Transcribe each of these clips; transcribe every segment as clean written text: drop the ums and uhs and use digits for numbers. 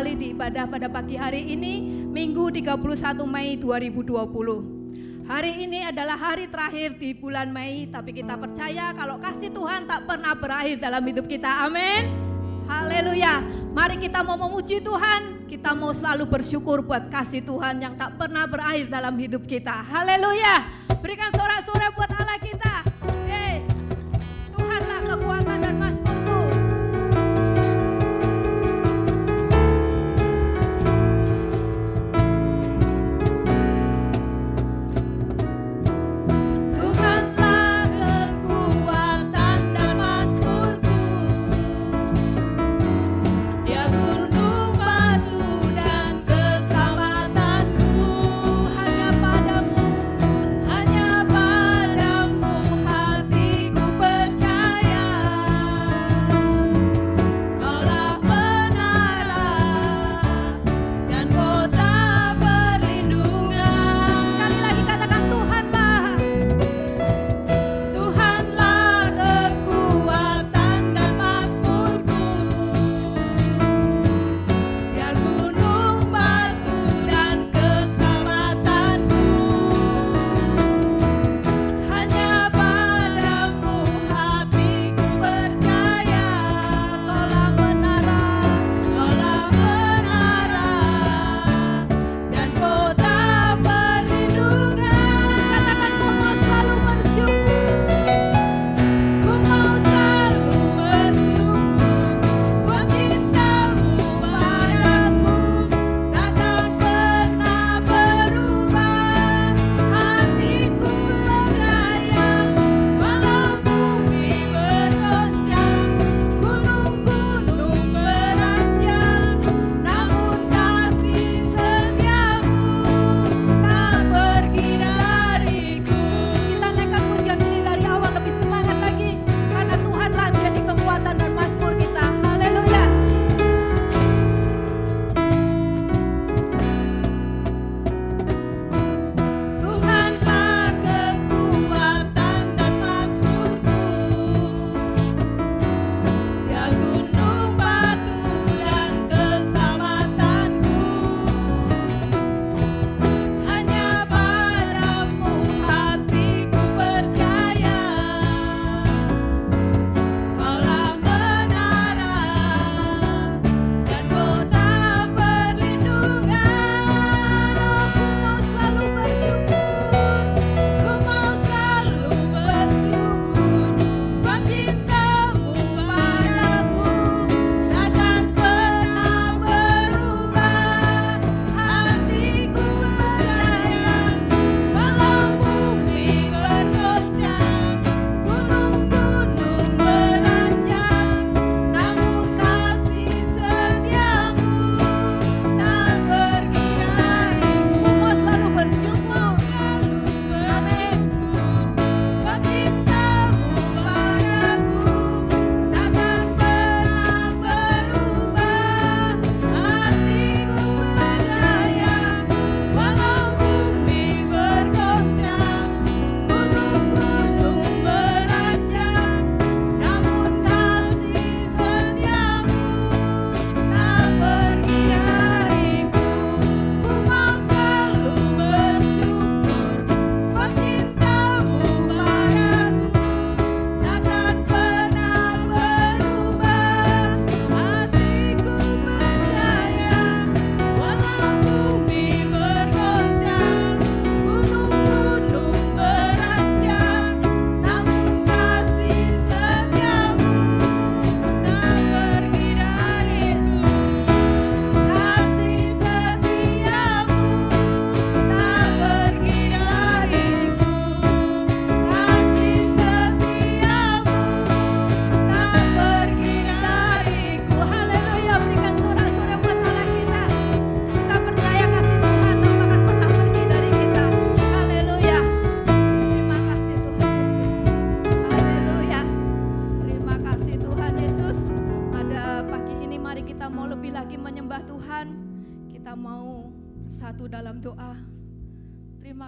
kembali di ibadah pada pagi hari ini, Minggu 31 Mei 2020. Hari ini adalah hari terakhir di bulan Mei, tapi kita percaya kalau kasih Tuhan tak pernah berakhir dalam hidup kita. Amin. Haleluya. Mari kita mau memuji Tuhan, kita mau selalu bersyukur buat kasih Tuhan yang tak pernah berakhir dalam hidup kita. Haleluya. Berikan sorak-sorai buat Allah kita. Tuhanlah kekuatan dan mazmurku.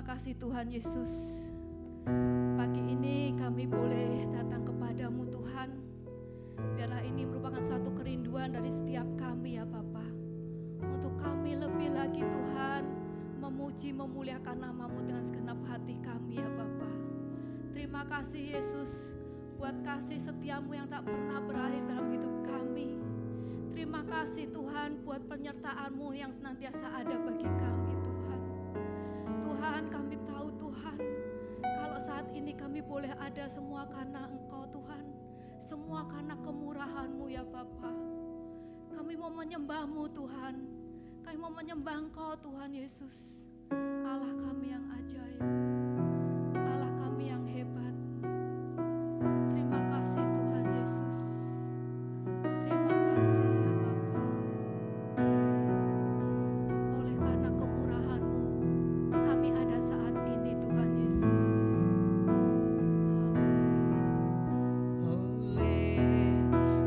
Terima kasih Tuhan Yesus. Pagi ini kami boleh datang kepadamu Tuhan. Biarlah ini merupakan suatu kerinduan dari setiap kami ya Bapa. untuk kami lebih lagi Tuhan memuji memuliakan nama-Mu dengan segenap hati kami ya Bapa. Terima kasih Yesus buat kasih setiamu yang tak pernah berakhir dalam hidup kami. Terima kasih Tuhan buat penyertaan-Mu yang senantiasa ada bagi kami Tuhan. Tuhan, kami tahu Tuhan, kalau saat ini kami boleh ada semua karena Engkau Tuhan, semua karena kemurahan-Mu ya Bapa. Kami mau menyembah-Mu Tuhan, kami mau menyembah Engkau Tuhan Yesus, Allah kami yang ajaib, Allah kami yang hebat. Terima kasih Tuhan Yesus. Terima kasih ya Bapa. Oleh karena kemurahan-Mu kami ada saat ini Tuhan Yesus. Oleh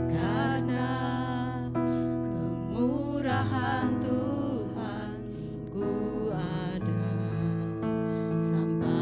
karena kemurahan Tuhan, ku ada sampai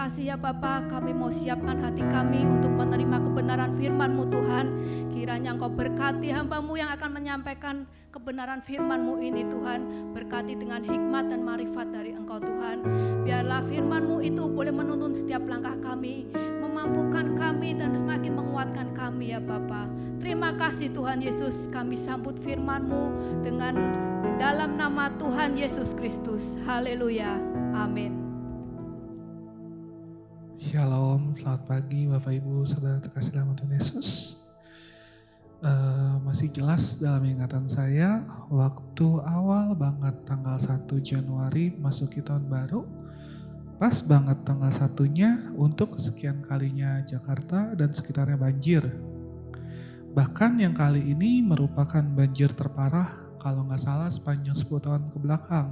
kasih ya Bapa, kami mau siapkan hati kami untuk menerima kebenaran firman-Mu Tuhan. Kiranya Engkau berkati hamba-Mu yang akan menyampaikan kebenaran firman-Mu ini Tuhan. Berkati dengan hikmat dan marifat dari Engkau Tuhan. Biarlah firman-Mu itu boleh menuntun setiap langkah kami, memampukan kami dan semakin menguatkan kami ya Bapa. Terima kasih Tuhan Yesus, kami sambut firman-Mu dengan di dalam nama Tuhan Yesus Kristus. Haleluya. Amin. Shalom, selamat pagi Bapak Ibu Saudara terkasih dalam Tuhan Yesus. Masih jelas dalam ingatan saya waktu awal banget tanggal 1 Januari masuki tahun baru. Pas banget tanggal 1-nya untuk kesekian kalinya Jakarta dan sekitarnya banjir. Bahkan yang kali ini merupakan banjir terparah kalau nggak salah sepanjang 10 tahun ke belakang.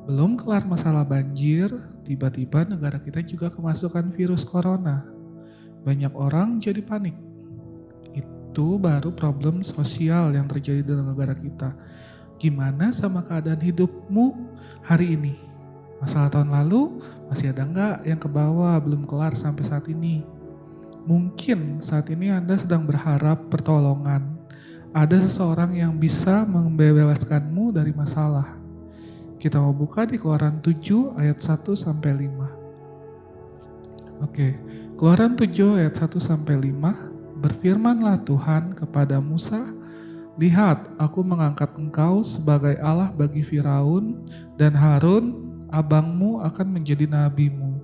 Belum kelar masalah banjir, tiba-tiba negara kita juga kemasukan virus corona. Banyak orang jadi panik. Itu baru problem sosial yang terjadi dalam negara kita. Gimana sama keadaan hidupmu hari ini? Masalah tahun lalu masih ada nggak yang ke bawah belum kelar sampai saat ini? Mungkin saat ini Anda sedang berharap pertolongan. Ada seseorang yang bisa membebaskanmu dari masalah. Kita mau buka di Keluaran 7 ayat 1 sampai 5. Oke, Keluaran 7 ayat 1 sampai 5. Berfirmanlah Tuhan kepada Musa, "Lihat, aku mengangkat engkau sebagai Allah bagi Firaun, dan Harun, abangmu akan menjadi nabimu.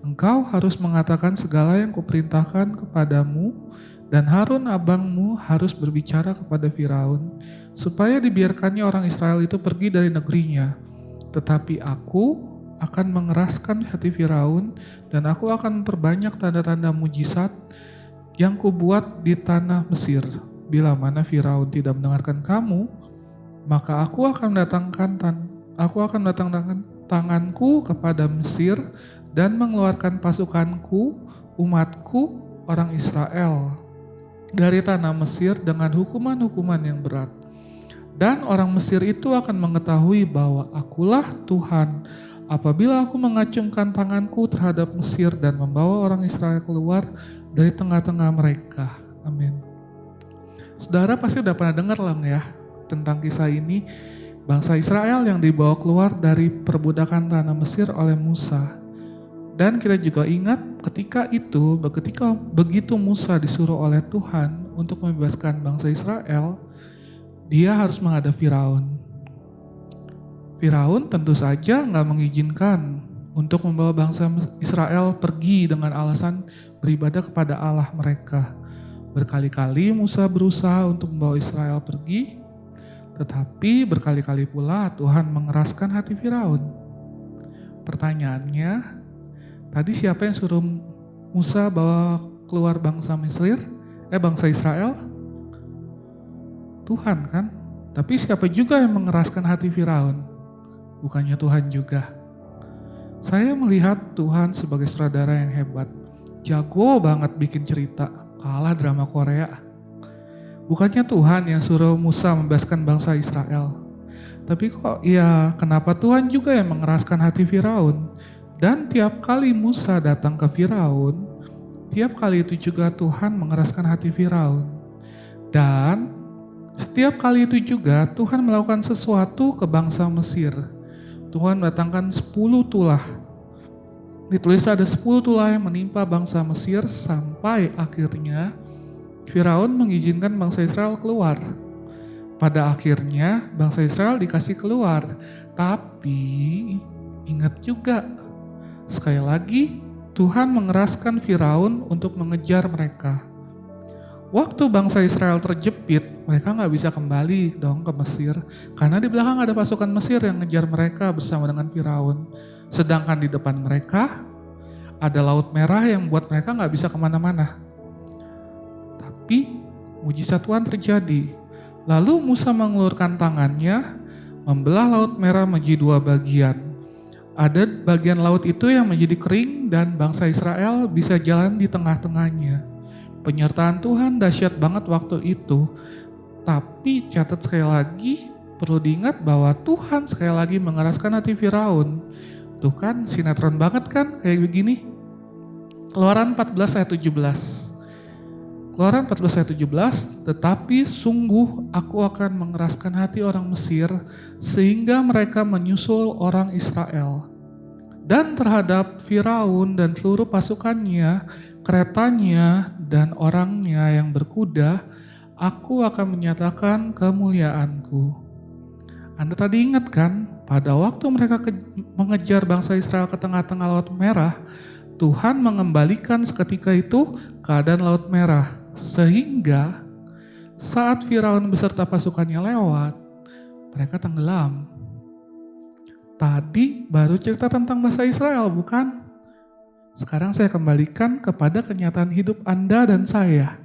Engkau harus mengatakan segala yang kuperintahkan kepadamu, dan Harun abangmu harus berbicara kepada Firaun, supaya dibiarkannya orang Israel itu pergi dari negerinya. Tetapi aku akan mengeraskan hati Firaun, dan aku akan memperbanyak tanda-tanda mujizat yang kubuat di tanah Mesir. Bila mana Firaun tidak mendengarkan kamu, maka aku akan mendatangkan tanganku kepada Mesir dan mengeluarkan pasukanku, umatku, orang Israel dari tanah Mesir dengan hukuman-hukuman yang berat. Dan orang Mesir itu akan mengetahui bahwa akulah Tuhan apabila aku mengacungkan tanganku terhadap Mesir dan membawa orang Israel keluar dari tengah-tengah mereka." Amin. Saudara pasti udah pernah dengar lah ya tentang kisah ini. Bangsa Israel yang dibawa keluar dari perbudakan tanah Mesir oleh Musa. Dan kita juga ingat ketika begitu Musa disuruh oleh Tuhan untuk membebaskan bangsa Israel, dia harus menghadap Firaun. Firaun tentu saja nggak mengizinkan untuk membawa bangsa Israel pergi dengan alasan beribadah kepada Allah mereka. Berkali-kali Musa berusaha untuk membawa Israel pergi, tetapi berkali-kali pula Tuhan mengeraskan hati Firaun. Pertanyaannya, tadi siapa yang suruh Musa bawa keluar bangsa Israel? Tuhan kan? Tapi siapa juga yang mengeraskan hati Firaun? Bukannya Tuhan juga. Saya melihat Tuhan sebagai sutradara yang hebat. Jago banget bikin cerita, kalah drama Korea. Bukannya Tuhan yang suruh Musa membebaskan bangsa Israel. Tapi kenapa Tuhan juga yang mengeraskan hati Firaun? Dan tiap kali Musa datang ke Firaun, tiap kali itu juga Tuhan mengeraskan hati Firaun. Dan setiap kali itu juga Tuhan melakukan sesuatu ke bangsa Mesir. Tuhan mendatangkan 10 tulah. Ditulis ada 10 tulah yang menimpa bangsa Mesir sampai akhirnya Firaun mengizinkan bangsa Israel keluar. Pada akhirnya bangsa Israel dikasih keluar. Tapi ingat juga, sekali lagi Tuhan mengeraskan Firaun untuk mengejar mereka. Waktu bangsa Israel terjepit, mereka gak bisa kembali dong ke Mesir. Karena di belakang ada pasukan Mesir yang ngejar mereka bersama dengan Firaun. Sedangkan di depan mereka ada Laut Merah yang buat mereka gak bisa kemana-mana. Tapi mujizat Tuhan terjadi. Lalu Musa mengelurkan tangannya, membelah Laut Merah menjadi 2 bagian. Ada bagian laut itu yang menjadi kering dan bangsa Israel bisa jalan di tengah-tengahnya. Penyertaan Tuhan dahsyat banget waktu itu. Tapi catat sekali lagi, perlu diingat bahwa Tuhan sekali lagi mengeraskan hati Firaun. Tuh kan sinetron banget kan kayak begini. Keluaran 14 ayat 17. Keluaran 14 ayat 17, tetapi sungguh aku akan mengeraskan hati orang Mesir sehingga mereka menyusul orang Israel. Dan terhadap Firaun dan seluruh pasukannya, keretanya dan orangnya yang berkuda, aku akan menyatakan kemuliaanku. Anda tadi ingat kan, pada waktu mereka mengejar bangsa Israel ke tengah-tengah Laut Merah, Tuhan mengembalikan seketika itu keadaan Laut Merah. Sehingga saat Firaun beserta pasukannya lewat, mereka tenggelam. Tadi baru cerita tentang bangsa Israel, bukan? Sekarang saya kembalikan kepada kenyataan hidup Anda dan saya.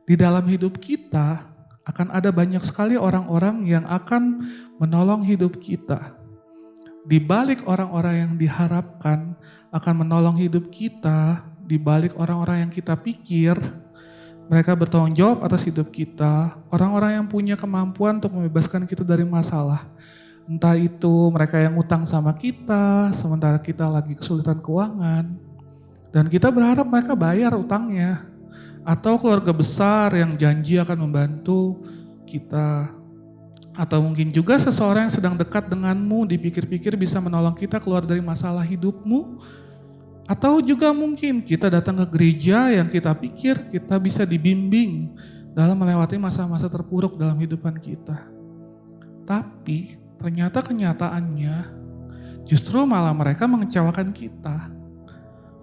Di dalam hidup kita akan ada banyak sekali orang-orang yang akan menolong hidup kita. Di balik orang-orang yang diharapkan akan menolong hidup kita, di balik orang-orang yang kita pikir, mereka bertanggung jawab atas hidup kita, orang-orang yang punya kemampuan untuk membebaskan kita dari masalah. Entah itu mereka yang utang sama kita, sementara kita lagi kesulitan keuangan, dan kita berharap mereka bayar utangnya. Atau keluarga besar yang janji akan membantu kita. Atau mungkin juga seseorang yang sedang dekat denganmu, dipikir-pikir bisa menolong kita keluar dari masalah hidupmu. Atau juga mungkin kita datang ke gereja yang kita pikir kita bisa dibimbing dalam melewati masa-masa terpuruk dalam kehidupan kita. Tapi ternyata kenyataannya justru malah mereka mengecewakan kita.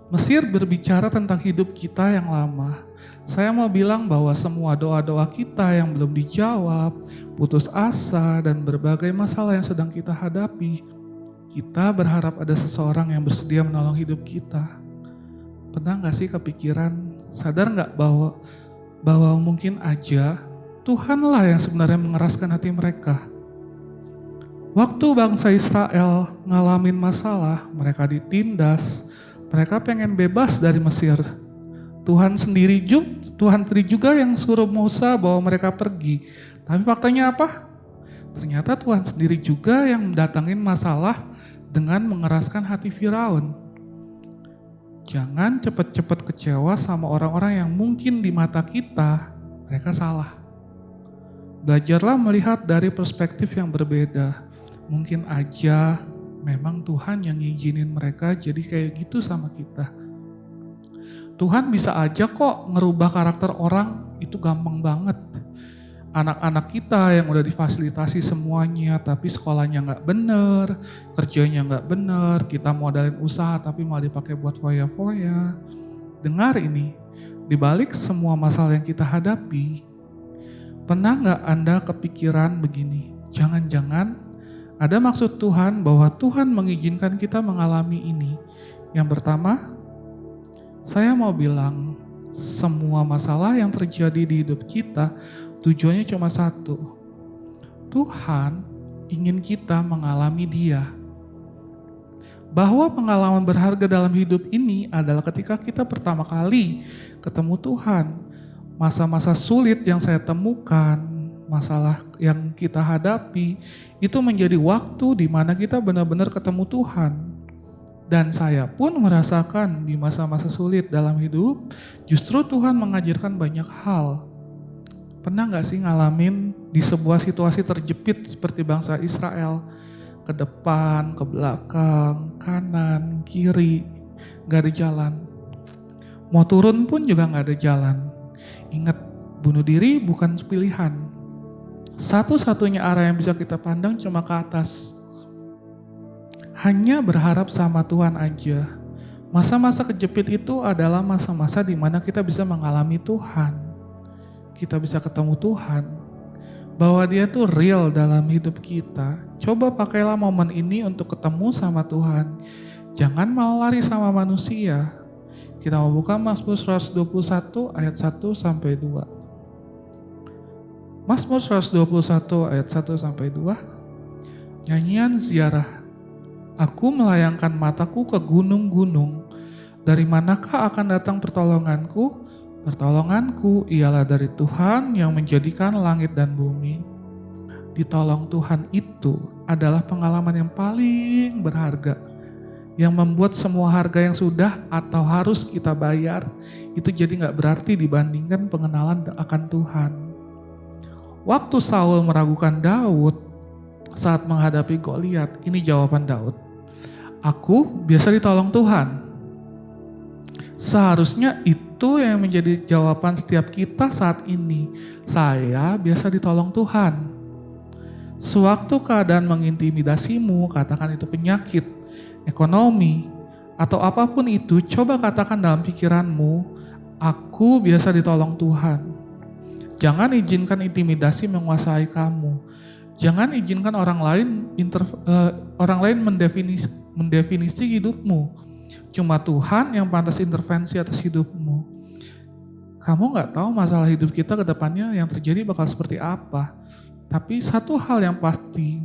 Mesir berbicara tentang hidup kita yang lama. Saya mau bilang bahwa semua doa-doa kita yang belum dijawab, putus asa, dan berbagai masalah yang sedang kita hadapi, kita berharap ada seseorang yang bersedia menolong hidup kita. Pernah gak sih kepikiran, sadar gak bahwa mungkin aja Tuhanlah yang sebenarnya mengeraskan hati mereka. Waktu bangsa Israel ngalamin masalah, mereka ditindas, mereka pengen bebas dari Mesir. Tuhan sendiri juga yang suruh Musa bawa mereka pergi. Tapi faktanya apa? Ternyata Tuhan sendiri juga yang mendatangin masalah dengan mengeraskan hati Firaun. Jangan cepat-cepat kecewa sama orang-orang yang mungkin di mata kita mereka salah. Belajarlah melihat dari perspektif yang berbeda. Mungkin aja memang Tuhan yang ngizinin mereka jadi kayak gitu sama kita. Tuhan bisa aja kok ngerubah karakter orang, itu gampang banget. Anak-anak kita yang udah difasilitasi semuanya tapi sekolahnya gak bener, kerjanya gak bener, kita modalin usaha tapi malah dipakai buat foya-foya. Dengar ini, dibalik semua masalah yang kita hadapi, pernah gak Anda kepikiran begini, jangan-jangan ada maksud Tuhan bahwa Tuhan mengizinkan kita mengalami ini. Yang pertama, saya mau bilang semua masalah yang terjadi di hidup kita tujuannya cuma satu. Tuhan ingin kita mengalami Dia. Bahwa pengalaman berharga dalam hidup ini adalah ketika kita pertama kali ketemu Tuhan. Masa-masa sulit yang saya temukan, masalah yang kita hadapi, itu menjadi waktu di mana kita benar-benar ketemu Tuhan. Dan saya pun merasakan di masa-masa sulit dalam hidup, justru Tuhan mengajarkan banyak hal. Pernah gak sih ngalamin di sebuah situasi terjepit seperti bangsa Israel, ke depan, ke belakang, kanan, kiri, gak ada jalan. Mau turun pun juga gak ada jalan. Ingat, bunuh diri bukan pilihan. Satu-satunya arah yang bisa kita pandang cuma ke atas. Hanya berharap sama Tuhan aja. Masa-masa kejepit itu adalah masa-masa di mana kita bisa mengalami Tuhan. Kita bisa ketemu Tuhan. Bahwa Dia tuh real dalam hidup kita. Coba pakailah momen ini untuk ketemu sama Tuhan. Jangan mau lari sama manusia. Kita mau buka Mazmur 121 ayat 1 sampai 2. Mazmur 121 ayat 1 sampai 2. Nyanyian ziarah. Aku melayangkan mataku ke gunung-gunung. Dari manakah akan datang pertolonganku? Pertolonganku ialah dari Tuhan yang menjadikan langit dan bumi. Ditolong Tuhan itu adalah pengalaman yang paling berharga. yang membuat semua harga yang sudah atau harus kita bayar itu jadi gak berarti dibandingkan pengenalan akan Tuhan. Waktu Saul meragukan Daud saat menghadapi Goliat, ini jawaban Daud. Aku biasa ditolong Tuhan. Seharusnya itu yang menjadi jawaban setiap kita saat ini. Saya biasa ditolong Tuhan. Sewaktu keadaan mengintimidasimu, katakan itu penyakit, ekonomi, atau apapun itu, coba katakan dalam pikiranmu, aku biasa ditolong Tuhan. Jangan izinkan intimidasi menguasai kamu. Jangan izinkan orang lain mendefinisi hidupmu. Cuma Tuhan yang pantas intervensi atas hidupmu. Kamu gak tahu masalah hidup kita ke depannya yang terjadi bakal seperti apa. Tapi satu hal yang pasti,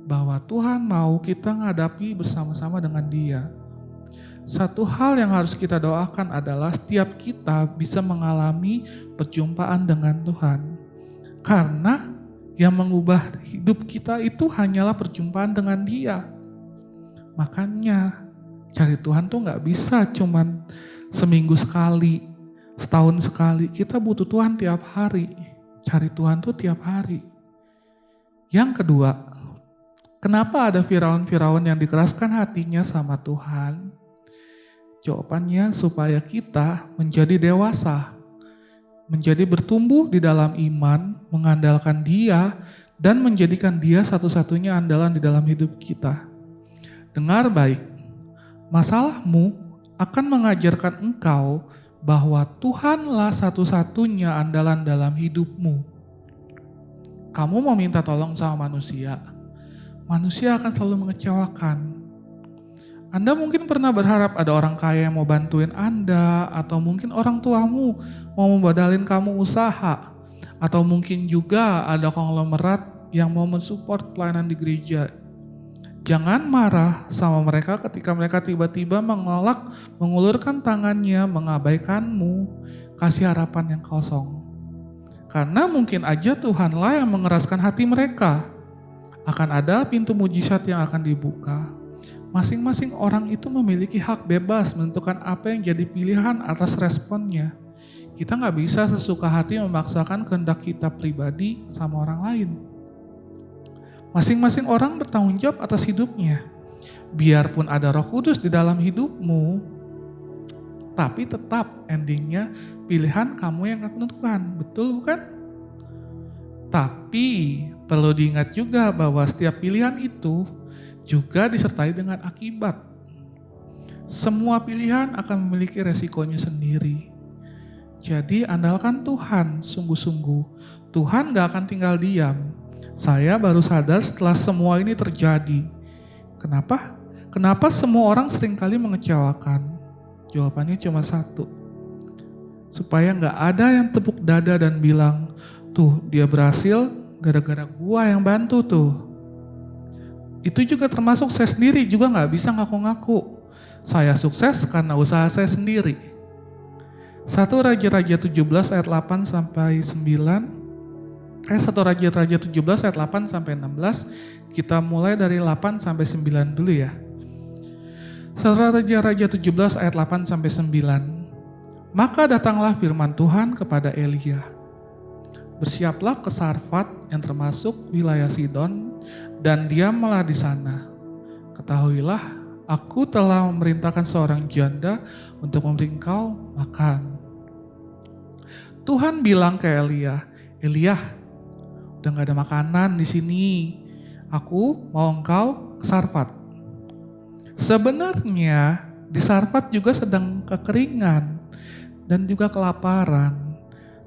bahwa Tuhan mau kita menghadapi bersama-sama dengan Dia. Satu hal yang harus kita doakan adalah setiap kita bisa mengalami perjumpaan dengan Tuhan. Karena yang mengubah hidup kita itu hanyalah perjumpaan dengan Dia. Makanya cari Tuhan tuh gak bisa cuman seminggu sekali, setahun sekali. Kita butuh Tuhan tiap hari. Cari Tuhan tuh tiap hari. Yang kedua, kenapa ada Firaun-Firaun yang dikeraskan hatinya sama Tuhan? Jawabannya supaya kita menjadi dewasa, menjadi bertumbuh di dalam iman, mengandalkan Dia, dan menjadikan Dia satu-satunya andalan di dalam hidup kita. Dengar baik, masalahmu akan mengajarkan engkau bahwa Tuhanlah satu-satunya andalan dalam hidupmu. Kamu mau minta tolong sama manusia akan selalu mengecewakan. Anda mungkin pernah berharap ada orang kaya yang mau bantuin Anda, atau mungkin orang tuamu mau membadalin kamu usaha, atau mungkin juga ada konglomerat yang mau mensupport pelayanan di gereja. Jangan marah sama mereka ketika mereka tiba-tiba mengulurkan tangannya, mengabaikanmu, kasih harapan yang kosong. Karena mungkin aja Tuhanlah yang mengeraskan hati mereka. Akan ada pintu mujizat yang akan dibuka. Masing-masing orang itu memiliki hak bebas menentukan apa yang jadi pilihan atas responnya. Kita gak bisa sesuka hati memaksakan kehendak kita pribadi sama orang lain. Masing-masing orang bertanggung jawab atas hidupnya. Biarpun ada Roh Kudus di dalam hidupmu, tapi tetap endingnya pilihan kamu yang akan menentukan. Betul bukan? Tapi perlu diingat juga bahwa setiap pilihan itu juga disertai dengan akibat. Semua pilihan akan memiliki resikonya sendiri. Jadi andalkan Tuhan sungguh-sungguh. Tuhan gak akan tinggal diam. Saya baru sadar setelah semua ini terjadi. Kenapa? Kenapa semua orang seringkali mengecewakan? Jawabannya cuma satu. Supaya gak ada yang tepuk dada dan bilang, tuh dia berhasil gara-gara gua yang bantu tuh. Itu juga termasuk saya sendiri juga gak bisa ngaku-ngaku. Saya sukses karena usaha saya sendiri. 1 Raja-Raja 17 ayat 8 sampai 9. 1 Raja-Raja 17 ayat 8 sampai 16. Kita mulai dari 8 sampai 9 dulu ya. 1 Raja-Raja 17 ayat 8 sampai 9. Maka datanglah firman Tuhan kepada Elia. Bersiaplah ke Sarfat yang termasuk wilayah Sidon dan diamlah di sana. Ketahuilah, aku telah memerintahkan seorang janda untuk memberi engkau makan. Tuhan bilang ke Elia, Elia, udah gak ada makanan di sini. Aku mau engkau ke Sarfat. Sebenarnya di Sarfat juga sedang kekeringan dan juga kelaparan.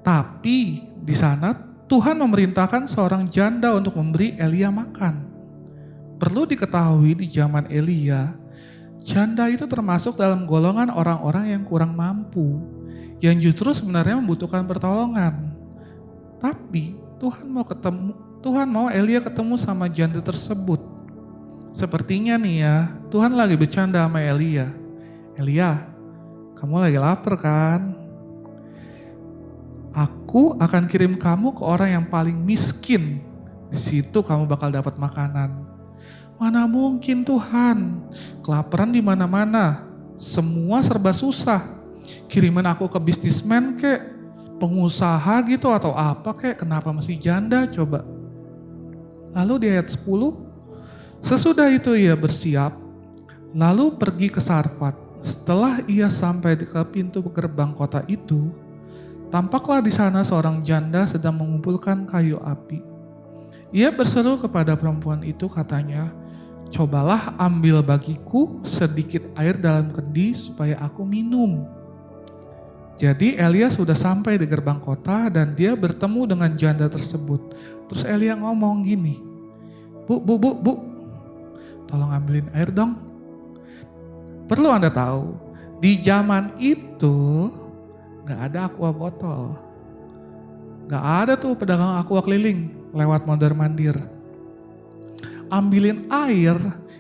Tapi di sana Tuhan memerintahkan seorang janda untuk memberi Elia makan. Perlu diketahui di zaman Elia, janda itu termasuk dalam golongan orang-orang yang kurang mampu, yang justru sebenarnya membutuhkan pertolongan. Tapi Tuhan mau Elia ketemu sama janda tersebut. Sepertinya nih ya, Tuhan lagi bercanda sama Elia. Elia, kamu lagi lapar kan? Aku akan kirim kamu ke orang yang paling miskin. Di situ kamu bakal dapat makanan. Mana mungkin Tuhan, kelaparan di mana-mana, semua serba susah. Kirimin aku ke bisnismen kek, pengusaha gitu atau apa kek, kenapa mesti janda coba? Lalu di ayat 10, sesudah itu ia bersiap, lalu pergi ke Sarfat. Setelah ia sampai ke pintu gerbang kota itu, tampaklah di sana seorang janda sedang mengumpulkan kayu api. Ia berseru kepada perempuan itu, katanya, cobalah ambil bagiku sedikit air dalam kendi supaya aku minum. Jadi Elia sudah sampai di gerbang kota dan dia bertemu dengan janda tersebut. Terus Elia ngomong gini, Bu, tolong ambilin air dong. Perlu Anda tahu, di zaman itu gak ada aqua botol. Gak ada tuh pedagang aqua keliling lewat mondar-mandir. Ambilin air,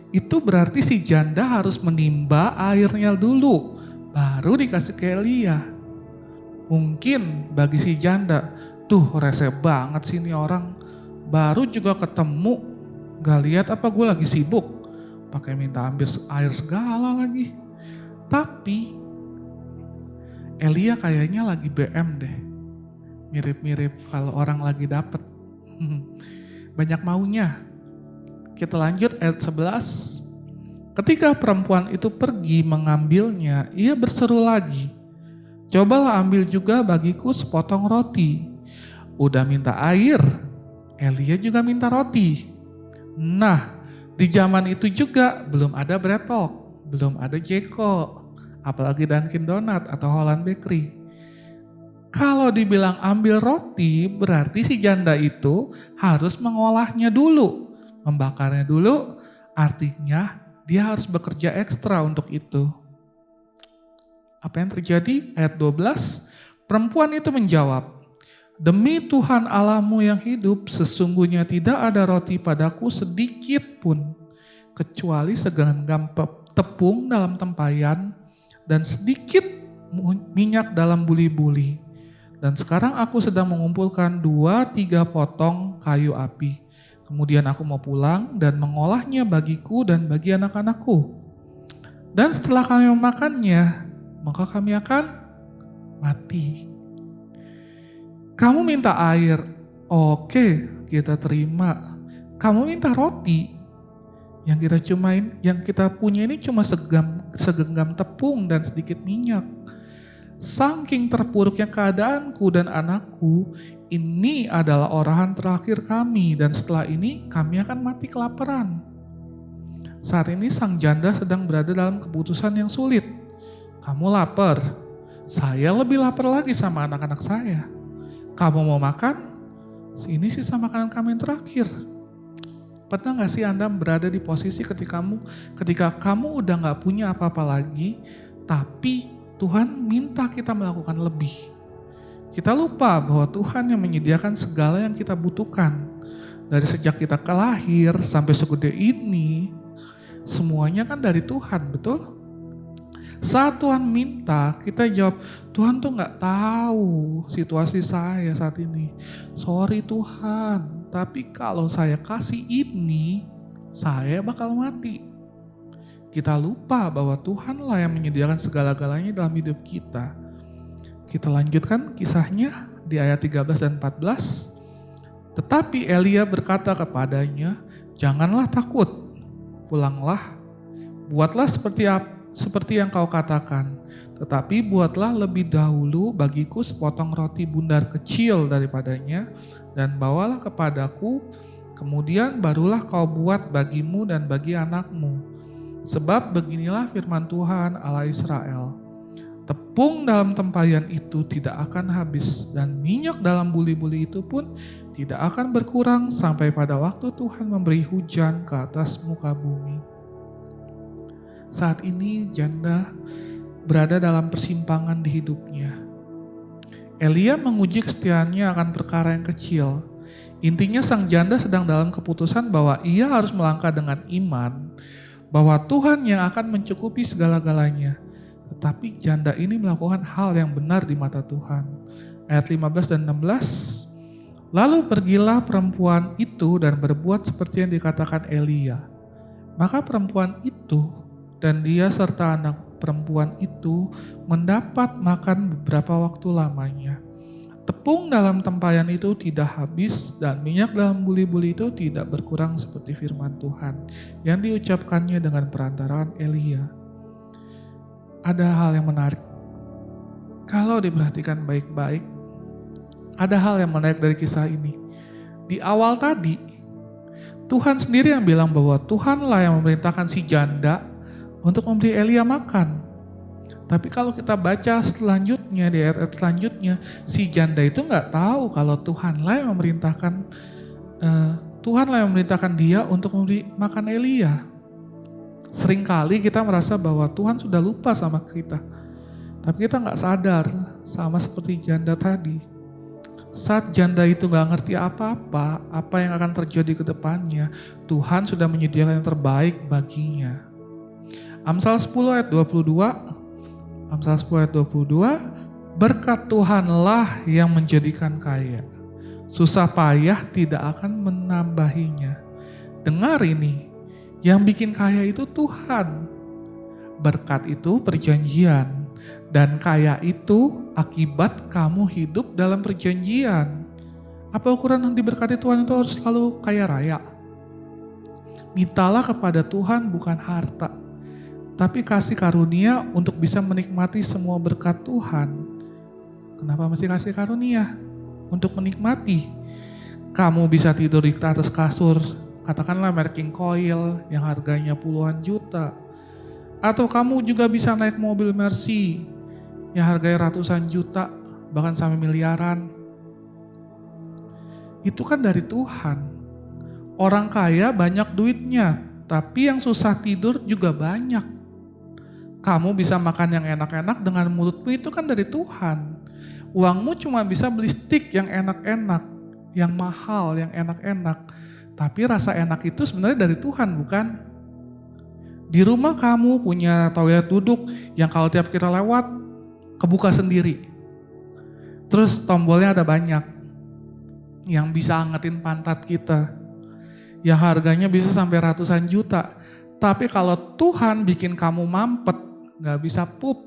itu berarti si janda harus menimba airnya dulu, baru dikasih ke Elia. Mungkin bagi si janda, tuh rese banget sih ini orang, baru juga ketemu, gak lihat apa gue lagi sibuk, pakai minta ambil air segala lagi. Tapi Elia kayaknya lagi BM deh, mirip-mirip kalau orang lagi dapet, banyak maunya. Kita lanjut ayat 11. Ketika perempuan itu pergi mengambilnya, ia berseru lagi, cobalah ambil juga bagiku sepotong roti. Udah minta air, Elia juga minta roti. Nah, di zaman itu juga belum ada Bread Talk, belum ada Jeko, apalagi Dunkin Donut atau Holland Bakery. Kalau dibilang ambil roti, berarti si janda itu harus mengolahnya dulu. Membakarnya dulu, artinya dia harus bekerja ekstra untuk itu. Apa yang terjadi? Ayat 12, perempuan itu menjawab, demi Tuhan Allahmu yang hidup, sesungguhnya tidak ada roti padaku sedikit pun, kecuali segenggam tepung dalam tempayan dan sedikit minyak dalam buli-buli. Dan sekarang aku sedang mengumpulkan 2-3 potong kayu api. Kemudian aku mau pulang dan mengolahnya bagiku dan bagi anak-anakku. Dan setelah kami memakannya, maka kami akan mati. Kamu minta air, oke, kita terima. Kamu minta roti, yang kita punya ini cuma segenggam tepung dan sedikit minyak. Saking terpuruknya keadaanku dan anakku, ini adalah orahan terakhir kami dan setelah ini kami akan mati kelaparan. Saat ini sang janda sedang berada dalam keputusan yang sulit. Kamu lapar, saya lebih lapar lagi sama anak-anak saya. Kamu mau makan? Ini sisa makanan kami yang terakhir. Pernah gak sih Anda berada di posisi ketika kamu udah gak punya apa-apa lagi, tapi Tuhan minta kita melakukan lebih. Kita lupa bahwa Tuhan yang menyediakan segala yang kita butuhkan. Dari sejak kita kelahir sampai segede ini, semuanya kan dari Tuhan, betul? Saat Tuhan minta, kita jawab, Tuhan tuh gak tahu situasi saya saat ini. Sorry Tuhan, tapi kalau saya kasih ini, saya bakal mati. Kita lupa bahwa Tuhanlah yang menyediakan segala-galanya dalam hidup kita. Kita lanjutkan kisahnya di ayat 13 dan 14. Tetapi Elia berkata kepadanya, janganlah takut, pulanglah, buatlah seperti yang kau katakan. Tetapi buatlah lebih dahulu bagiku sepotong roti bundar kecil daripadanya, dan bawalah kepadaku, kemudian barulah kau buat bagimu dan bagi anakmu. Sebab beginilah firman Tuhan Allah Israel, tepung dalam tempayan itu tidak akan habis dan minyak dalam buli-buli itu pun tidak akan berkurang sampai pada waktu Tuhan memberi hujan ke atas muka bumi. Saat ini janda berada dalam persimpangan di hidupnya. Elia menguji kesetiaannya akan perkara yang kecil. Intinya sang janda sedang dalam keputusan bahwa ia harus melangkah dengan iman, bahwa Tuhan yang akan mencukupi segala-galanya. Tetapi janda ini melakukan hal yang benar di mata Tuhan. Ayat 15 dan 16. Lalu pergilah perempuan itu dan berbuat seperti yang dikatakan Elia. Maka perempuan itu dan dia serta anak perempuan itu mendapat makan beberapa waktu lamanya. Tepung dalam tempayan itu tidak habis dan minyak dalam buli-buli itu tidak berkurang seperti firman Tuhan yang diucapkannya dengan perantaraan Elia. Ada hal yang menarik. Kalau diperhatikan baik-baik, ada hal yang menarik dari kisah ini. Di awal tadi, Tuhan sendiri yang bilang bahwa Tuhanlah yang memerintahkan si janda untuk memberi Elia makan. Tapi kalau kita baca selanjutnya, di ayat selanjutnya, si janda itu nggak tahu kalau Tuhanlah yang memerintahkan dia untuk memberi makan Elia. Seringkali kita merasa bahwa Tuhan sudah lupa sama kita. Tapi kita nggak sadar, sama seperti janda tadi. Saat janda itu nggak ngerti apa-apa, apa yang akan terjadi ke depannya, Tuhan sudah menyediakan yang terbaik baginya. Amsal 10 ayat 22, berkat Tuhanlah yang menjadikan kaya. Susah payah tidak akan menambahinya. Dengar ini, yang bikin kaya itu Tuhan. Berkat itu perjanjian. Dan kaya itu akibat kamu hidup dalam perjanjian. Apa ukuran yang diberkati Tuhan itu harus selalu kaya raya? Mintalah kepada Tuhan bukan harta, tapi kasih karunia untuk bisa menikmati semua berkat Tuhan. Kenapa mesti kasih karunia? Untuk menikmati. Kamu bisa tidur di atas kasur, katakanlah merek King Coil yang harganya puluhan juta. Atau kamu juga bisa naik mobil Mercy yang harganya ratusan juta, bahkan sampai miliaran. Itu kan dari Tuhan. Orang kaya banyak duitnya, tapi yang susah tidur juga banyak. Kamu bisa makan yang enak-enak dengan mulutmu, itu kan dari Tuhan. Uangmu cuma bisa beli steak yang enak-enak, yang mahal, yang enak-enak. Tapi rasa enak itu sebenarnya dari Tuhan, bukan? Di rumah kamu punya toilet duduk yang kalau tiap kita lewat, kebuka sendiri. Terus tombolnya ada banyak yang bisa angetin pantat kita. Yang harganya bisa sampai ratusan juta. Tapi kalau Tuhan bikin kamu mampet, gak bisa pup,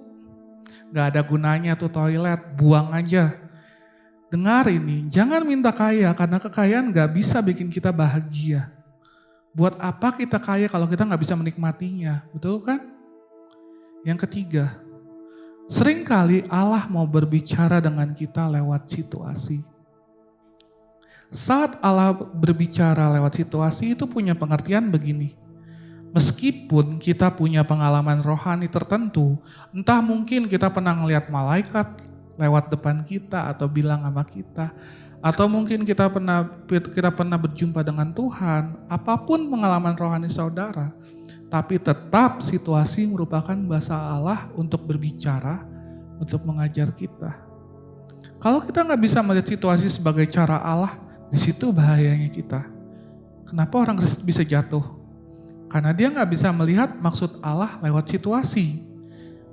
gak ada gunanya tuh toilet, buang aja. Dengar ini, jangan minta kaya karena kekayaan gak bisa bikin kita bahagia. Buat apa kita kaya kalau kita gak bisa menikmatinya, betul kan? Yang ketiga, seringkali Allah mau berbicara dengan kita lewat situasi. Saat Allah berbicara lewat situasi itu punya pengertian begini. Meskipun kita punya pengalaman rohani tertentu, entah mungkin kita pernah ngelihat malaikat lewat depan kita atau bilang sama kita, atau mungkin kita pernah berjumpa dengan Tuhan, apapun pengalaman rohani saudara, tapi tetap situasi merupakan bahasa Allah untuk berbicara, untuk mengajar kita. Kalau kita nggak bisa melihat situasi sebagai cara Allah, di situ bahayanya kita. Kenapa orang Kristen bisa jatuh? Karena dia nggak bisa melihat maksud Allah lewat situasi.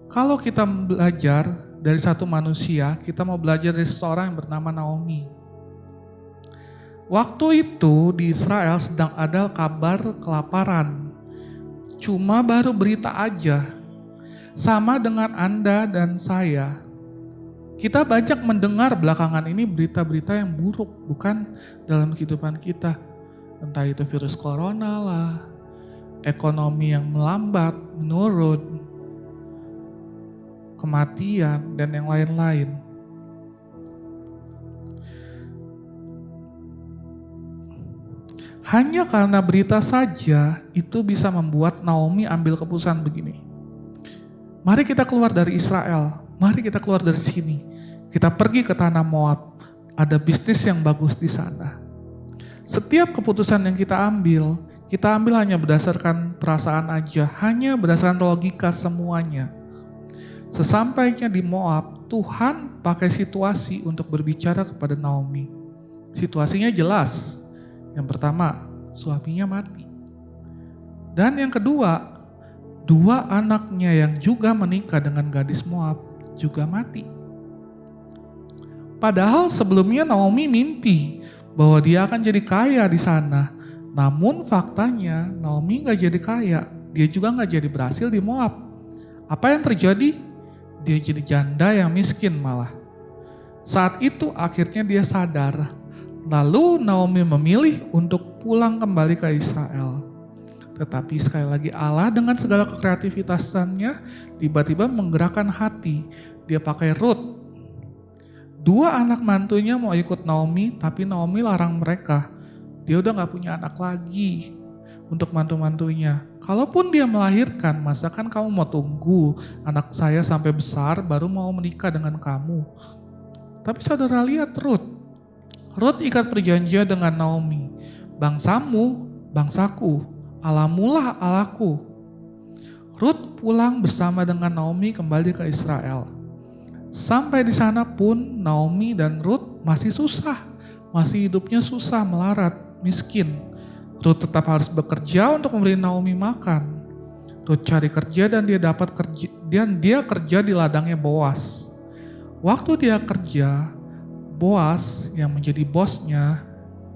Kalau kita belajar dari satu manusia, kita mau belajar dari seseorang yang bernama Naomi. Waktu itu di Israel sedang ada kabar kelaparan. Cuma baru berita aja. Sama dengan Anda dan saya. Kita banyak mendengar belakangan ini berita-berita yang buruk, bukan dalam kehidupan kita. Entah itu virus corona lah, ekonomi yang melambat, menurun, kematian, dan yang lain-lain. Hanya karena berita saja itu bisa membuat Naomi ambil keputusan begini. Mari kita keluar dari Israel. Mari kita keluar dari sini. Kita pergi ke tanah Moab. Ada bisnis yang bagus di sana. Setiap keputusan yang kita ambil hanya berdasarkan perasaan aja. Hanya berdasarkan logika semuanya. Sesampainya di Moab, Tuhan pakai situasi untuk berbicara kepada Naomi. Situasinya jelas. Yang pertama, suaminya mati. Dan yang kedua, 2 anaknya yang juga menikah dengan gadis Moab juga mati. Padahal sebelumnya Naomi mimpi bahwa dia akan jadi kaya di sana. Namun faktanya Naomi gak jadi kaya, dia juga gak jadi berhasil di Moab. Apa yang terjadi? Dia jadi janda yang miskin malah. Saat itu akhirnya dia sadar. Lalu Naomi memilih untuk pulang kembali ke Israel. Tetapi sekali lagi Allah dengan segala kekreativitasannya tiba-tiba menggerakkan hati. Dia pakai Ruth. 2 anak mantunya mau ikut Naomi, tapi Naomi larang mereka. Dia udah gak punya anak lagi untuk mantu-mantunya. Kalaupun dia melahirkan, masa kan kamu mau tunggu anak saya sampai besar baru mau menikah dengan kamu. Tapi saudara lihat Ruth. Ruth ikat perjanjian dengan Naomi. Bangsamu, bangsaku, Allahmulah Allahku. Ruth pulang bersama dengan Naomi kembali ke Israel. Sampai di sana pun Naomi dan Ruth masih susah. Masih hidupnya susah, melarat, miskin. Ruth tetap harus bekerja untuk memberi Naomi makan. Ruth cari kerja dan dia kerja di ladangnya Boas. Waktu dia kerja, Boas yang menjadi bosnya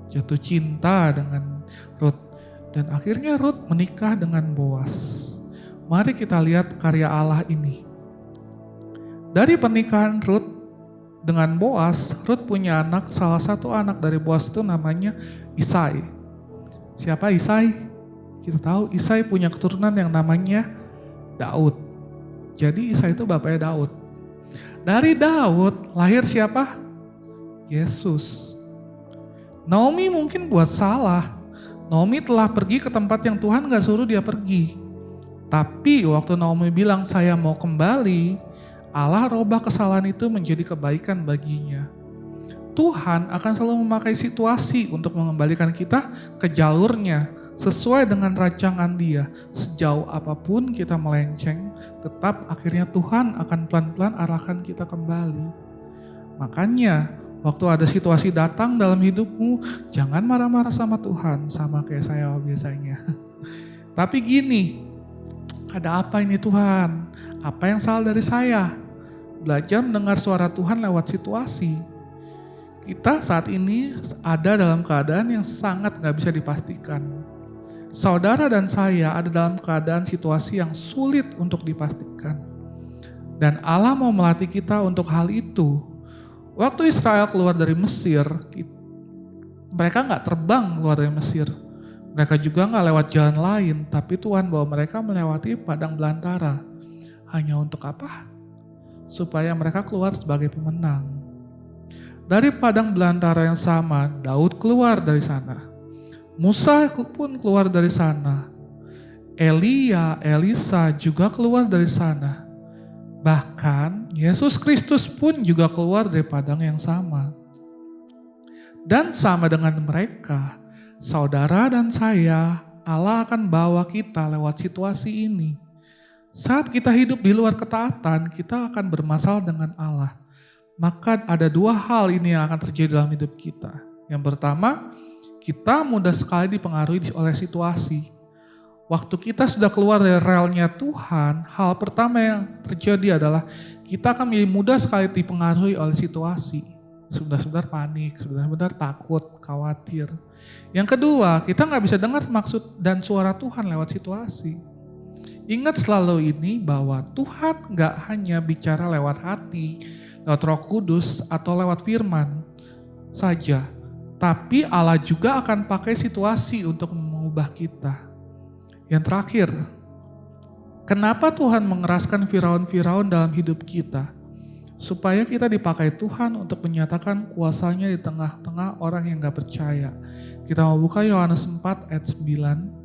jatuh cinta dengan Ruth. Dan akhirnya Ruth menikah dengan Boas. Mari kita lihat karya Allah ini. Dari pernikahan Ruth dengan Boas, Ruth punya anak, salah satu anak dari Boas itu namanya Isai. Siapa Isai? Kita tahu Isai punya keturunan yang namanya Daud. Jadi Isai itu bapaknya Daud. Dari Daud lahir siapa? Yesus. Naomi mungkin buat salah. Naomi telah pergi ke tempat yang Tuhan gak suruh dia pergi. Tapi waktu Naomi bilang saya mau kembali, Allah robah kesalahan itu menjadi kebaikan baginya. Tuhan akan selalu memakai situasi untuk mengembalikan kita ke jalurnya sesuai dengan rancangan Dia. Sejauh apapun kita melenceng, tetap akhirnya Tuhan akan pelan-pelan arahkan kita kembali. Makanya waktu ada situasi datang dalam hidupmu, jangan marah-marah sama Tuhan, sama kayak saya biasanya. Tapi gini, ada apa ini Tuhan? Apa yang salah dari saya? Belajar mendengar suara Tuhan lewat situasi. Kita saat ini ada dalam keadaan yang sangat gak bisa dipastikan. Saudara dan saya ada dalam keadaan situasi yang sulit untuk dipastikan. Dan Allah mau melatih kita untuk hal itu. Waktu Israel keluar dari Mesir, mereka gak terbang keluar dari Mesir. Mereka juga gak lewat jalan lain, tapi Tuhan bawa mereka melewati padang belantara. Hanya untuk apa? Supaya mereka keluar sebagai pemenang. Dari padang belantara yang sama, Daud keluar dari sana. Musa pun keluar dari sana. Elia, Elisa juga keluar dari sana. Bahkan Yesus Kristus pun juga keluar dari padang yang sama. Dan sama dengan mereka, saudara dan saya, Allah akan bawa kita lewat situasi ini. Saat kita hidup di luar ketaatan, kita akan bermasalah dengan Allah. Maka ada 2 hal ini yang akan terjadi dalam hidup kita. Yang pertama, kita mudah sekali dipengaruhi oleh situasi. Waktu kita sudah keluar dari relnya Tuhan, hal pertama yang terjadi adalah kita akan menjadi mudah sekali dipengaruhi oleh situasi. Sebentar-sebentar panik, sebentar-sebentar takut, khawatir. Yang kedua, kita gak bisa dengar maksud dan suara Tuhan lewat situasi. Ingat selalu ini bahwa Tuhan gak hanya bicara lewat hati, lewat Roh Kudus, atau lewat firman saja. Tapi Allah juga akan pakai situasi untuk mengubah kita. Yang terakhir, kenapa Tuhan mengeraskan Firaun-Firaun dalam hidup kita? Supaya kita dipakai Tuhan untuk menyatakan kuasanya di tengah-tengah orang yang gak percaya. Kita mau buka Yohanes 4 ayat 9.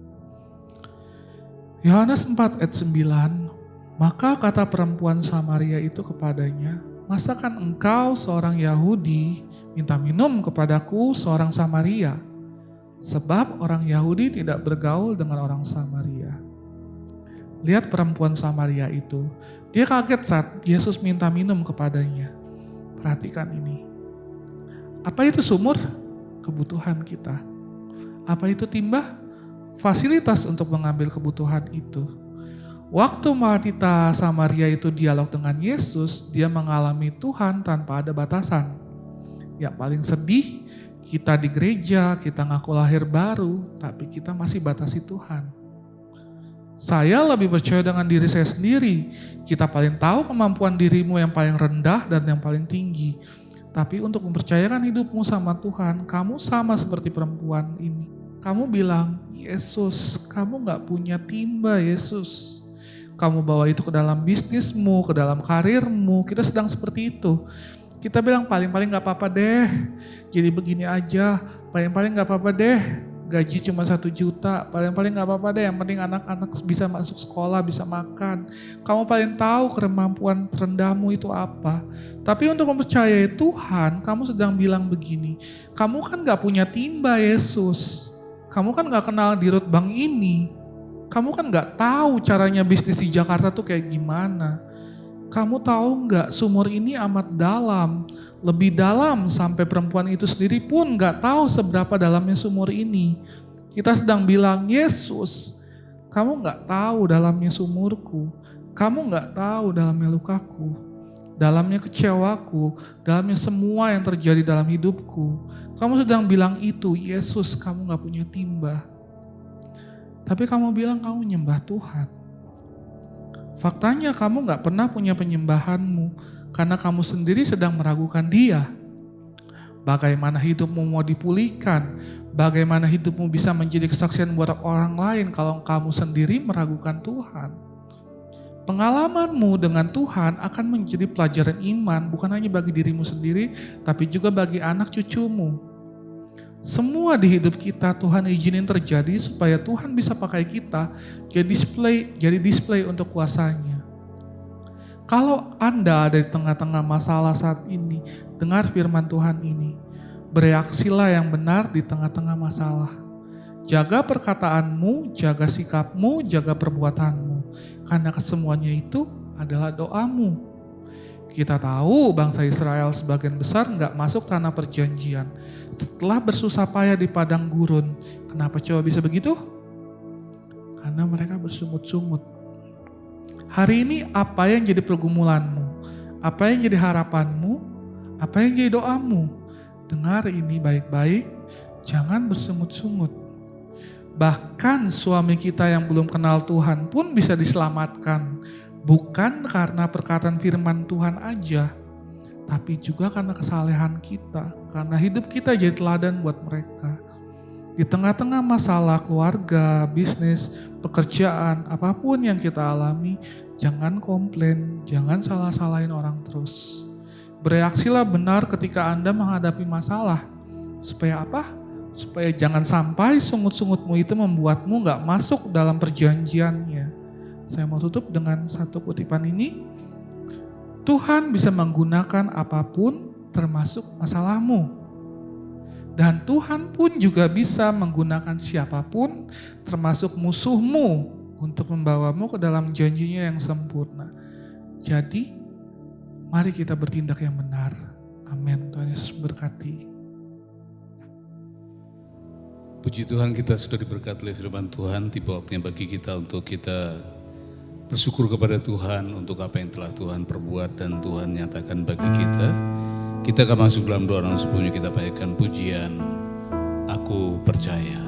Yohanes 4 ayat 9. Maka kata perempuan Samaria itu kepadanya, masakan engkau seorang Yahudi minta minum kepadaku seorang Samaria? Sebab orang Yahudi tidak bergaul dengan orang Samaria. Lihat perempuan Samaria itu. Dia kaget saat Yesus minta minum kepadanya. Perhatikan ini. Apa itu sumur? Kebutuhan kita. Apa itu timba? Fasilitas untuk mengambil kebutuhan itu. Waktu wanita Samaria itu dialog dengan Yesus, dia mengalami Tuhan tanpa ada batasan. Yang paling sedih, Kita di gereja, kita ngaku lahir baru, tapi kita masih batasi Tuhan. Saya lebih percaya dengan diri saya sendiri. Kita paling tahu kemampuan dirimu yang paling rendah dan yang paling tinggi. Tapi untuk mempercayakan hidupmu sama Tuhan, kamu sama seperti perempuan ini. Kamu bilang, Yesus, kamu gak punya timba, Yesus. Kamu bawa itu ke dalam bisnismu, ke dalam karirmu, kita sedang seperti itu. Kita bilang paling-paling gak apa-apa deh, jadi begini aja, paling-paling gak apa-apa deh, gaji cuma 1 juta, paling-paling gak apa-apa deh, yang penting anak-anak bisa masuk sekolah, bisa makan. Kamu paling tahu kemampuan terendahmu itu apa. Tapi untuk mempercayai Tuhan, kamu sedang bilang begini, kamu kan gak punya timba, Yesus. Kamu kan gak kenal dirut bank ini. Kamu kan gak tahu caranya bisnis di Jakarta tuh kayak gimana. Kamu tahu gak sumur ini amat dalam. Lebih dalam sampai perempuan itu sendiri pun gak tahu seberapa dalamnya sumur ini. Kita sedang bilang, Yesus, kamu gak tahu dalamnya sumurku. Kamu gak tahu dalamnya lukaku. Dalamnya kecewaku. Dalamnya semua yang terjadi dalam hidupku. Kamu sedang bilang itu, Yesus, kamu gak punya timba. Tapi kamu bilang kamu nyembah Tuhan. Faktanya kamu gak pernah punya penyembahanmu karena kamu sendiri sedang meragukan Dia. Bagaimana hidupmu mau dipulihkan? Bagaimana hidupmu bisa menjadi kesaksian buat orang lain kalau kamu sendiri meragukan Tuhan? Pengalamanmu dengan Tuhan akan menjadi pelajaran iman bukan hanya bagi dirimu sendiri, tapi juga bagi anak cucumu. Semua di hidup kita Tuhan izinin terjadi supaya Tuhan bisa pakai kita jadi display untuk kuasanya. Kalau Anda ada di tengah-tengah masalah saat ini, dengar firman Tuhan ini. Bereaksilah yang benar di tengah-tengah masalah. Jaga perkataanmu, jaga sikapmu, jaga perbuatanmu. Karena kesemuanya itu adalah doamu. Kita tahu bangsa Israel sebagian besar nggak masuk tanah perjanjian. Setelah bersusah payah di padang gurun. Kenapa coba bisa begitu? Karena mereka bersungut-sungut. Hari ini apa yang jadi pergumulanmu? Apa yang jadi harapanmu? Apa yang jadi doamu? Dengar ini baik-baik, jangan bersungut-sungut. Bahkan suami kita yang belum kenal Tuhan pun bisa diselamatkan. Bukan karena perkataan firman Tuhan aja, tapi juga karena kesalehan kita. Karena hidup kita jadi teladan buat mereka. Di tengah-tengah masalah keluarga, bisnis, pekerjaan, apapun yang kita alami, jangan komplain, jangan salah-salahin orang terus. Bereaksilah benar ketika Anda menghadapi masalah. Supaya apa? Supaya jangan sampai sungut-sungutmu itu membuatmu gak masuk dalam perjanjiannya. Saya mau tutup dengan satu kutipan ini. Tuhan bisa menggunakan apapun termasuk masalahmu. Dan Tuhan pun juga bisa menggunakan siapapun termasuk musuhmu untuk membawamu ke dalam janjinya yang sempurna. Jadi mari kita bertindak yang benar. Amin. Tuhan Yesus berkati. Puji Tuhan, kita sudah diberkati oleh firman Tuhan. Tiba waktunya bagi kita untuk kita bersyukur kepada Tuhan untuk apa yang telah Tuhan perbuat dan Tuhan nyatakan bagi kita. Kita akan masuk dalam doa dan sebelumnya kita panjatkan pujian Aku Percaya.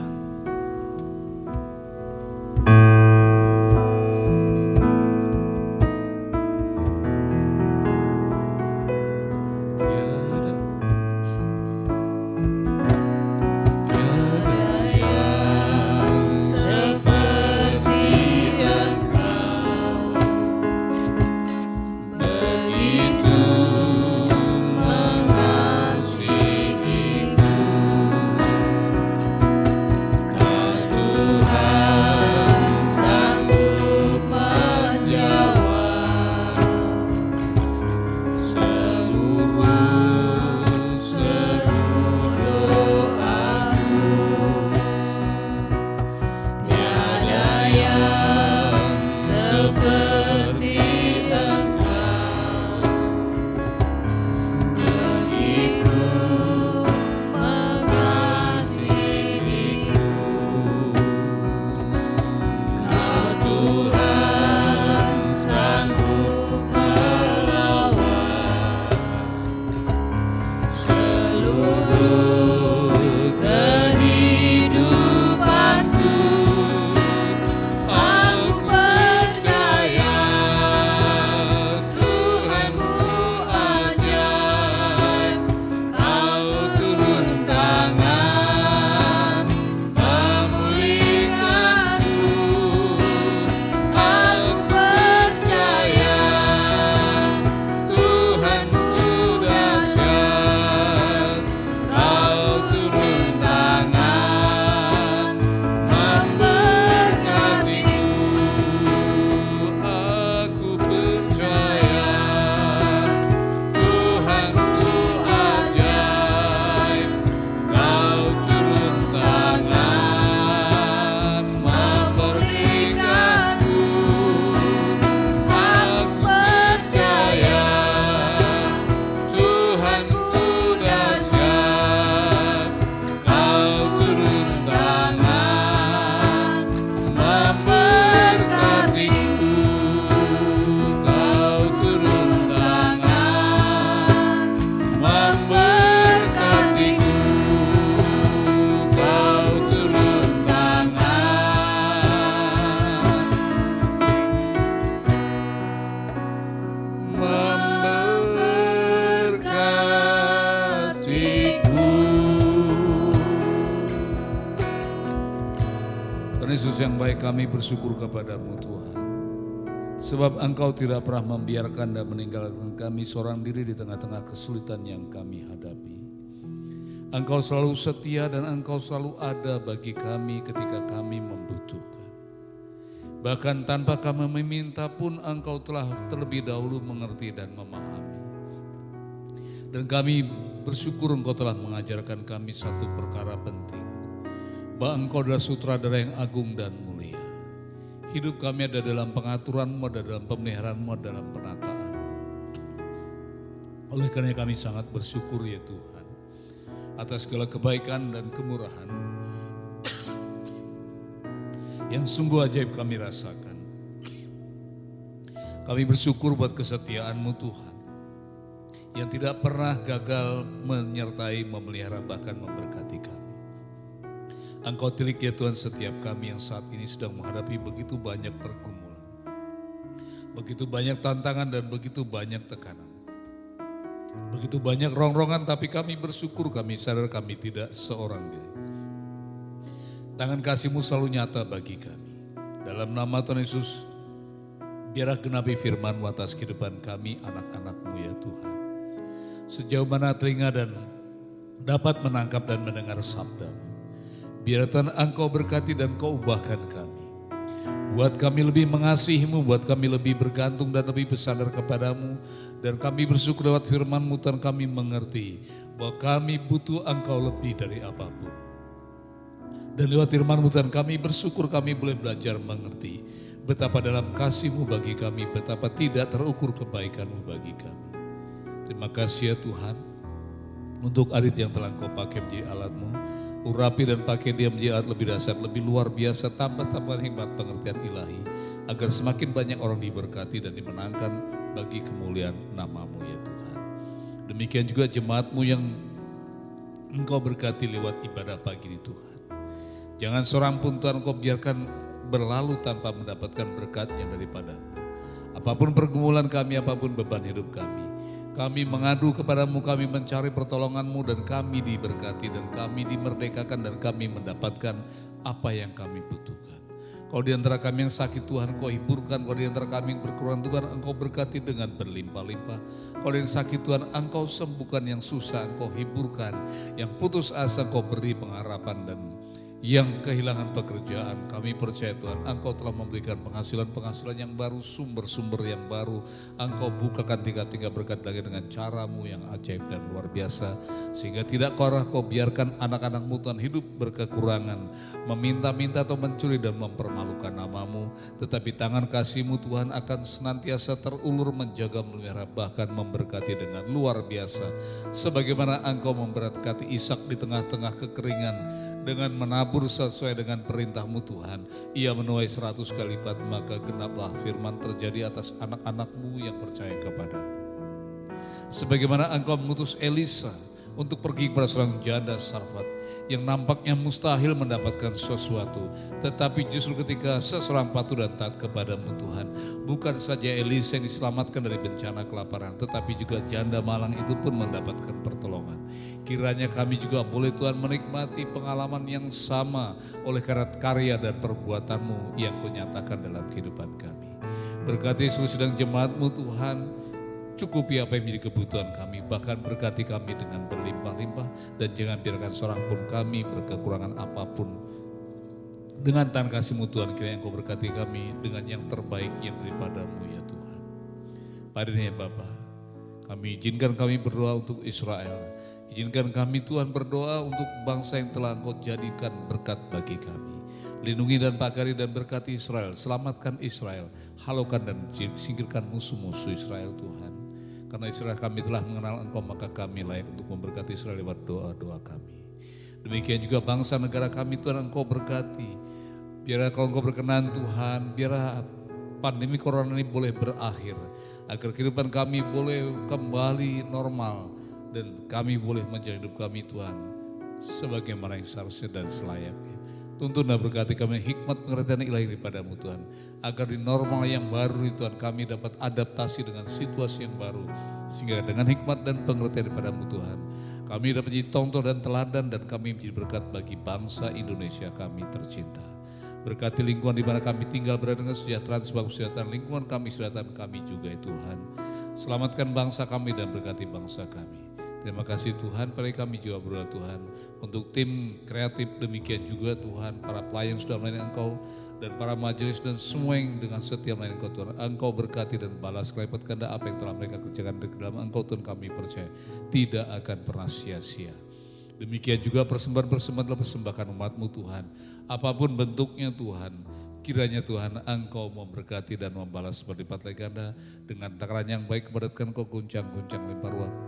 Yesus yang baik, kami bersyukur kepada-Mu Tuhan. Sebab Engkau tidak pernah membiarkan dan meninggalkan kami seorang diri di tengah-tengah kesulitan yang kami hadapi. Engkau selalu setia dan Engkau selalu ada bagi kami ketika kami membutuhkan. Bahkan tanpa kami meminta pun Engkau telah terlebih dahulu mengerti dan memahami. Dan kami bersyukur Engkau telah mengajarkan kami satu perkara penting. Bahwa Engkau adalah sutradara yang agung dan mulia. Hidup kami ada dalam pengaturan-Mu, ada dalam pemeliharaan-Mu, ada dalam penataan. Oleh karena kami sangat bersyukur ya Tuhan, atas segala kebaikan dan kemurahan yang sungguh ajaib kami rasakan. Kami bersyukur buat kesetiaan-Mu Tuhan, yang tidak pernah gagal menyertai, memelihara, bahkan memberkati kami. Engkau tilik ya Tuhan setiap kami yang saat ini sedang menghadapi begitu banyak pergumulan, begitu banyak tantangan dan begitu banyak tekanan, begitu banyak rongrongan, tapi kami bersyukur, kami sadar kami tidak seorang diri. Tangan kasih-Mu selalu nyata bagi kami. Dalam nama Tuhan Yesus, biarlah genapi firman-Mu atas kehidupan kami anak-anak-Mu ya Tuhan. Sejauh mana telinga dan dapat menangkap dan mendengar sabda-Mu, biar Tuhan Engkau berkati dan Kau ubahkan kami. Buat kami lebih mengasihi-Mu, buat kami lebih bergantung dan lebih bersandar kepada-Mu. Dan kami bersyukur lewat firman-Mu Tuhan kami mengerti bahwa kami butuh Engkau lebih dari apapun. Dan lewat firman-Mu Tuhan kami bersyukur kami boleh belajar mengerti betapa dalam kasih-Mu bagi kami, betapa tidak terukur kebaikan-Mu bagi kami. Terima kasih ya Tuhan untuk arit yang telah Engkau pakai menjadi alat-Mu. Urapi dan pakai dia menjadi alat lebih dahsyat, lebih luar biasa, tambah-tambah hikmat pengertian ilahi, agar semakin banyak orang diberkati dan dimenangkan bagi kemuliaan nama-Mu ya Tuhan. Demikian juga jemaat-Mu yang Engkau berkati lewat ibadah pagi ini Tuhan. Jangan seorang pun Tuhan Engkau biarkan berlalu tanpa mendapatkan berkat yang daripada-Mu. Apapun pergumulan kami, apapun beban hidup kami mengadu kepada-Mu, kami mencari pertolongan-Mu, dan kami diberkati, dan kami dimerdekakan, dan kami mendapatkan apa yang kami butuhkan. Kalau di antara kami yang sakit Tuhan Engkau hiburkan, kalau di antara kami yang berkurang Tuhan Engkau berkati dengan berlimpah-limpah. Kalau yang sakit Tuhan Engkau sembuhkan, yang susah Engkau hiburkan, yang putus asa Engkau beri pengharapan, dan yang kehilangan pekerjaan, kami percaya Tuhan Engkau telah memberikan penghasilan-penghasilan yang baru, sumber-sumber yang baru. Engkau bukakan tiga-tiga berkat lagi dengan cara-Mu yang ajaib dan luar biasa. Sehingga tidak Kau biarkan anak-anak-Mu Tuhan hidup berkekurangan, meminta-minta atau mencuri dan mempermalukan nama-Mu. Tetapi tangan kasih-Mu Tuhan akan senantiasa terulur menjaga, memelihara, bahkan memberkati dengan luar biasa. Sebagaimana Engkau memberkati Ishak di tengah-tengah kekeringan, dengan menabur sesuai dengan perintah-Mu Tuhan, ia menuai 100 kali lipat, maka genaplah firman terjadi atas anak-anak-Mu yang percaya kepada-Mu. Sebagaimana Engkau mengutus Elisa untuk pergi kepada seorang janda Sarfat yang nampaknya mustahil mendapatkan sesuatu, tetapi justru ketika seseorang patuh dan taat kepada-Mu Tuhan, bukan saja Elisa yang diselamatkan dari bencana kelaparan, tetapi juga janda malang itu pun mendapatkan pertolongan. Kiranya kami juga boleh Tuhan menikmati pengalaman yang sama oleh karya dan perbuatan-Mu yang Kau nyatakan dalam kehidupan kami. Berkati seluruh sedang jemaat-Mu Tuhan, cukupi apa yang menjadi kebutuhan kami, bahkan berkati kami dengan berlimpah-limpah, dan jangan biarkan seorang pun kami berkekurangan apapun. Dengan tangan kasih-Mu Tuhan, kiranya Engkau berkati kami dengan yang terbaik yang daripada-Mu ya Tuhan. Pada ini ya Bapa, kami izinkan kami berdoa untuk Israel. Izinkan kami Tuhan berdoa untuk bangsa yang telah Engkau jadikan berkat bagi kami. Lindungi dan pagari dan berkati Israel, selamatkan Israel, halaukan dan singkirkan musuh-musuh Israel Tuhan. Karena Israel kami telah mengenal Engkau, maka kami layak untuk memberkati Israel lewat doa-doa kami. Demikian juga bangsa negara kami Tuhan Engkau berkati. Biarlah kalau Engkau berkenan Tuhan, biarlah pandemi corona ini boleh berakhir. Agar kehidupan kami boleh kembali normal. Dan kami boleh menjalani hidup kami Tuhan sebagaimana yang seharusnya dan selayaknya. Tuntun dan berkati kami hikmat pengertian ilahi daripada-Mu Tuhan. Agar di normal yang baru itu Tuhan kami dapat adaptasi dengan situasi yang baru. Sehingga dengan hikmat dan pengertian daripada-Mu Tuhan, kami dapat menjadi contoh dan teladan, dan kami menjadi berkat bagi bangsa Indonesia kami tercinta. Berkati lingkungan di mana kami tinggal berada dengan kesejahteraan sebab kesejahteraan lingkungan kami, kesejahteraan kami juga ya Tuhan. Selamatkan bangsa kami dan berkati bangsa kami. Terima kasih Tuhan, pada kami juga berdoa Tuhan. Untuk tim kreatif demikian juga Tuhan, para pelayan sudah melayani Engkau, dan para majelis dan semua yang dengan setia melayani Engkau Tuhan. Engkau berkati dan balas kelipat ganda apa yang telah mereka kerjakan di dalam Engkau Tuhan, kami percaya tidak akan pernah sia-sia. Demikian juga persembahan-persembahan dalam persembahkan umat-Mu Tuhan. Apapun bentuknya Tuhan, kiranya Tuhan Engkau memberkati dan membalas berlipat ganda dengan takaran yang baik kepada Engkau guncang-guncang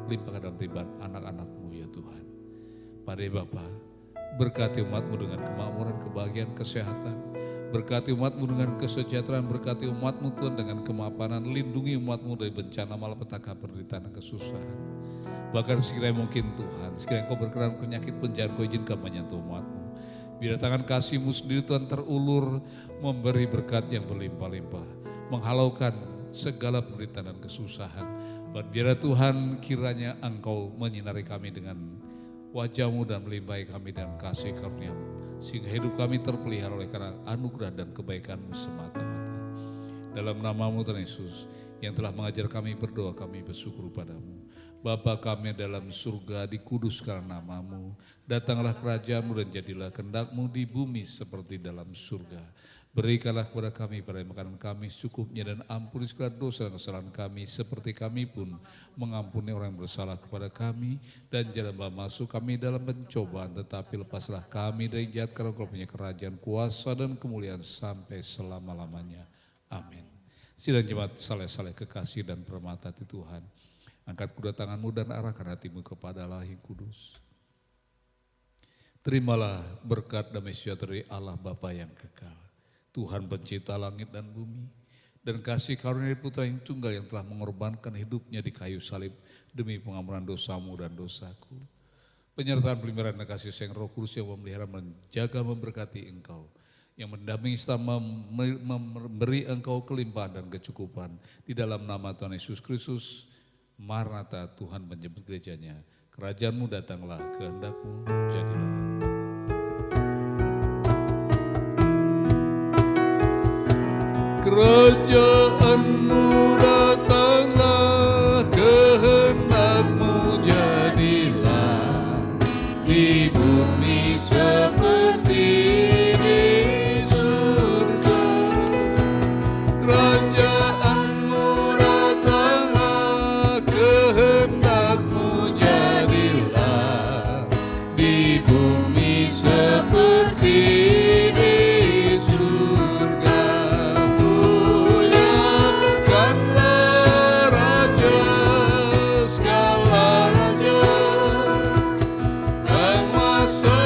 limpahkan dalam ribuan anak-anak-Mu ya Tuhan. Pada Bapa, berkati umat-Mu dengan kemakmuran, kebahagiaan, kesehatan. Berkati umat-Mu dengan kesejahteraan, berkati umat-Mu Tuhan dengan kemapanan, lindungi umat-Mu dari bencana, malapetaka, penderitaan, dan kesusahan. Bahkan sekiranya mungkin Tuhan, sekiranya Engkau berkenan penyakit penjara, Engkau izinkan menyentuh umat-Mu. Biar tangan kasih-Mu sendiri Tuhan terulur, memberi berkat yang berlimpah-limpah, menghalaukan segala penderitaan dan kesusahan. Dan biar Tuhan kiranya Engkau menyinari kami dengan wajah-Mu dan melimpahi kami dengan kasih karunia-Mu, sehingga hidup kami terpelihara oleh karena anugerah dan kebaikan-Mu semata-mata. Dalam nama-Mu Tuhan Yesus yang telah mengajar kami berdoa, kami bersyukur padamu. Bapa kami dalam surga, dikuduskan nama-Mu, datanglah kerajaan-Mu dan jadilah kehendak-Mu di bumi seperti dalam surga. Berikanlah kepada kami pada makanan kami secukupnya, dan ampuni segala dosa dan kesalahan kami seperti kami pun mengampuni orang yang bersalah kepada kami. Dan janganlah masuk kami dalam pencobaan, tetapi lepaslah kami dari jahat, karena Engkau punya kerajaan, kuasa dan kemuliaan sampai selama-lamanya. Amin. Sidang jemaat saleh-saleh kekasih dan permata di Tuhan, angkat kedua tanganmu dan arahkan hatimu kepada Allah yang kudus. Terimalah berkat damai sejahtera dari Allah Bapa yang kekal, Tuhan pencipta langit dan bumi, dan kasih karunia Putra yang tunggal yang telah mengorbankan hidupnya di kayu salib demi pengampunan dosamu dan dosaku. Penyertaan peliharaan dan kasih sayang Roh Kudus yang memelihara, menjaga, memberkati engkau, yang mendampingi serta memberi engkau kelimpahan dan kecukupan. Di dalam nama Tuhan Yesus Kristus, Maranatha, Tuhan menjemput gerejanya. Kerajaan-Mu datanglah, kehendak-Mu jadilah. Kerajaan-Mu datanglah, kehendak-Mu jadilah, di bumi seperti di surga. Kerajaan-Mu datanglah, kehendak-Mu jadilah, di bumi seperti di surga. Muliakanlah Raja segala raja, penguasa